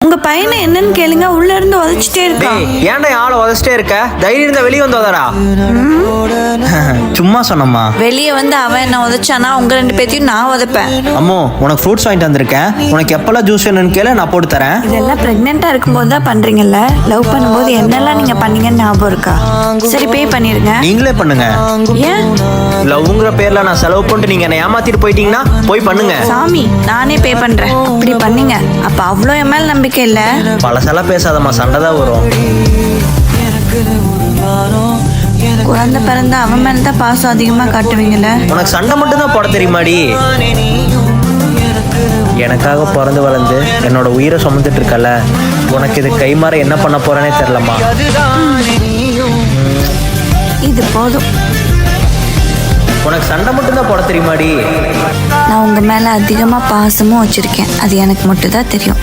உங்க பையனை என்னன்னு கேளுங்க, உள்ள இருந்து உதச்சிட்டே இருக்கா. ஏன்டா ஆளை உதச்சிட்டே இருக்க? தைரியம் இருந்தா வெளியே வந்து உதடா. சும்மா சொன்னம்மா. வெளியே வந்து அவன் என்ன உதச்சானா உங்க ரெண்டு பேத்தையும் நான் உதப்பேன். அம்மோ, உனக்கு ஃப்ரூட்ஸ் வாங்கிட்டு வந்திருக்கேன். உனக்கு எப்பெல்லாம் ஜூஸ் வேணும்னு கேளு, நான் போட்டு தரேன். இதெல்லாம் பிரெக்னெண்டா இருக்கும்போது தான் பண்றீங்கல்ல. லவ் பண்ணும்போது என்னெல்லாம் நீங்க பண்ணீங்கன்னு ஞாபகம் இருக்கா? சரி, பே பண்ணிருங்க. நீங்களே பண்ணுங்க. ஏன்? லவ்ங்கிற பேர்ல நான் செலவு பண்ணிட்டு நீங்க என்ன ஏமாத்திட்டு போயிட்டீங்கன்னா போய் பண்ணுங்க. சாமி, நானே பே பண்றேன். அப்படி பண்ணீங்க அப்ப அவ்வளோ என் மேல நம்பிக்கை இல்ல. பழசெல்லாம் பேசாதம்மா, சண்டை தான் வரும். குழந்தை பிறந்தா அவன் மேலதான் பாசம் அதிகமா காட்டுவீங்கல்ல. உனக்கு சண்டை மட்டும் தான் போட தெரியுமாடி? எனக்காக பிறந்து வளர்ந்து என்னோட உயிரை சுமந்துட்டு இருக்கல, உனக்கு இது கைமாற என்ன பண்ண போறேனே தெரியலம்மா. இது போதும். உனக்கு சண்டை மட்டும் தான் போட தெரியுமாடி? நான் உங்க மேல அதிகமா பாசமும் வச்சிருக்கேன். அது எனக்கு மட்டும் தான் தெரியும்.